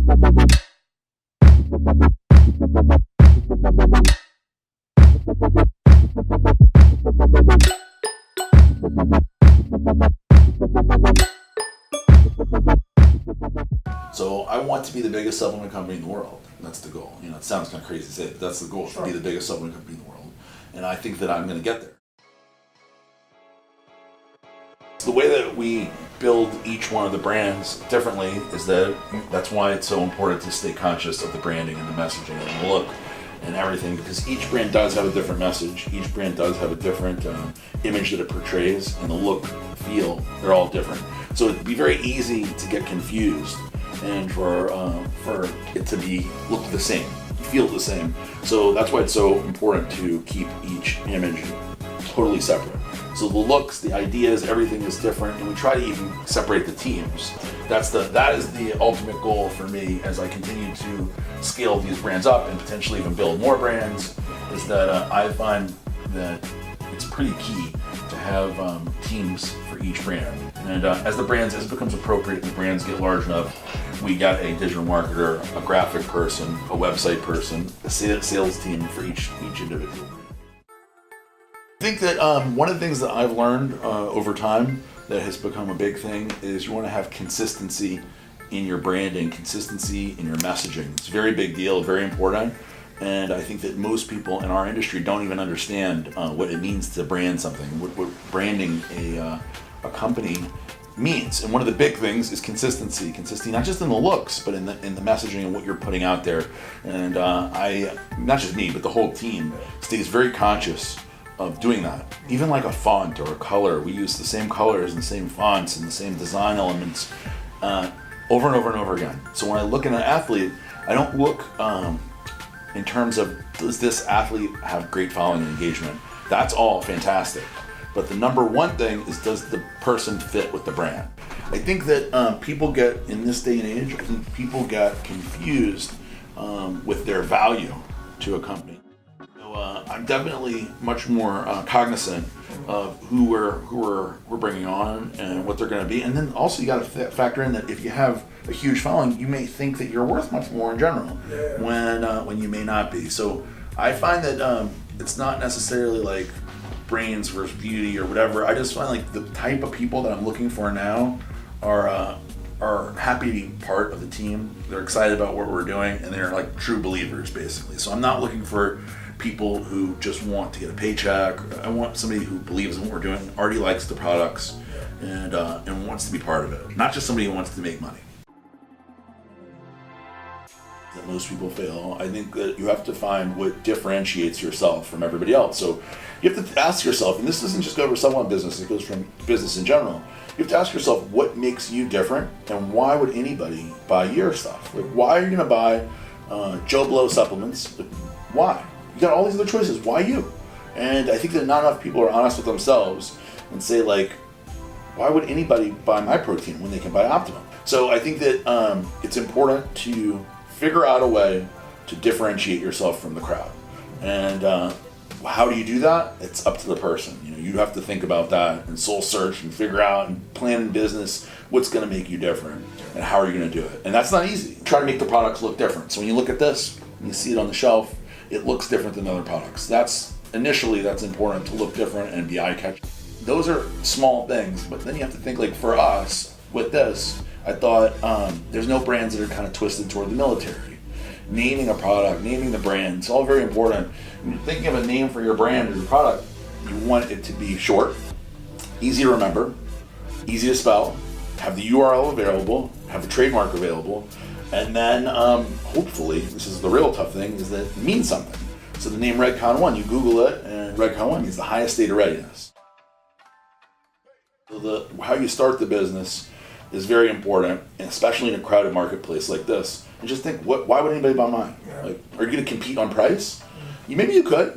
So I want to be the biggest supplement company in the world. That's the goal. You know, it sounds kind of crazy to say, but that's the goal, to be the biggest supplement company in the world. And I think that I'm going to get there. The way that we build each one of the brands differently is that's why it's so important to stay conscious of the branding and the messaging and the look and everything, because each brand does have a different message. Each brand does have a different image that it portrays, and the look, feel, they're all different. So it'd be very easy to get confused and for it to look the same, feel the same. So that's why it's so important to keep each image totally separate. So the looks, the ideas, everything is different, and we try to even separate the teams. That is the ultimate goal for me as I continue to scale these brands up and potentially even build more brands, is that I find that it's pretty key to have teams for each brand. And as it becomes appropriate and the brands get large enough, we got a digital marketer, a graphic person, a website person, a sales team for each individual. I think that one of the things that I've learned over time that has become a big thing is you want to have consistency in your branding, consistency in your messaging. It's a very big deal, very important. And I think that most people in our industry don't even understand what it means to brand something, what branding a company means. And one of the big things is consistency. Consistency, not just in the looks, but in the messaging and what you're putting out there. And not just me, but the whole team stays very conscious of doing that. Even like a font or a color, we use the same colors and the same fonts and the same design elements over and over and over again. So when I look at an athlete, I don't look in terms of, does this athlete have great following and engagement? That's all fantastic. But the number one thing is, does the person fit with the brand? I think that people get, in this day and age, I think people get confused with their value to a company. I'm definitely much more cognizant of who we're bringing on and what they're going to be, and then also you got to factor in that if you have a huge following, you may think that you're worth much more in general, when you may not be. So I find that it's not necessarily like brains versus beauty or whatever. I just find like the type of people that I'm looking for now are happy to be part of the team. They're excited about what we're doing, and they're like true believers, basically. So I'm not looking for people who just want to get a paycheck. I want somebody who believes in what we're doing, already likes the products, and wants to be part of it. Not just somebody who wants to make money. That most people fail. I think that you have to find what differentiates yourself from everybody else. So you have to ask yourself, and this doesn't just go for supplement business, it goes from business in general. You have to ask yourself what makes you different, and why would anybody buy your stuff? Like, why are you gonna buy Joe Blow supplements? Why? You got all these other choices. Why you? And I think that not enough people are honest with themselves and say, like, why would anybody buy my protein when they can buy Optimum? So I think that it's important to figure out a way to differentiate yourself from the crowd. And how do you do that? It's up to the person. You know, you have to think about that and soul search and figure out and plan in business what's going to make you different and how are you going to do it. And that's not easy. Try to make the products look different. So when you look at this and you see it on the shelf, it looks different than other products. That's important to look different and be eye-catching. Those are small things, but then you have to think, like, for us, with this, I thought there's no brands that are kind of twisted toward the military. Naming a product, naming the brand, it's all very important. When you're thinking of a name for your brand or your product, you want it to be short, easy to remember, easy to spell, have the URL available, have the trademark available, and then hopefully, this is the real tough thing, is that it means something. So the name Redcon 1, you Google it, and Redcon 1 means the highest state of readiness. So how you start the business is very important, and especially in a crowded marketplace like this. And just think, why would anybody buy mine? Like, are you going to compete on price? Maybe you could.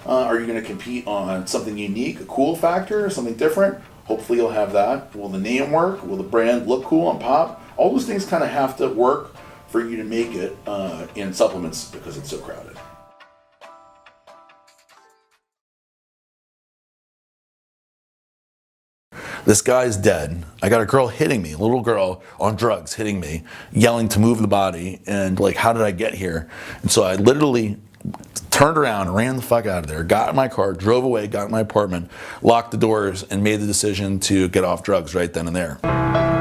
Are you going to compete on something unique, a cool factor, something different? Hopefully you'll have that. Will the name work? Will the brand look cool and pop? All those things kind of have to work for you to make it in supplements because it's so crowded. This guy's dead. I got a girl hitting me, a little girl on drugs hitting me, yelling to move the body, and like, how did I get here? And so I literally turned around, ran the fuck out of there, got in my car, drove away, got in my apartment, locked the doors, and made the decision to get off drugs right then and there.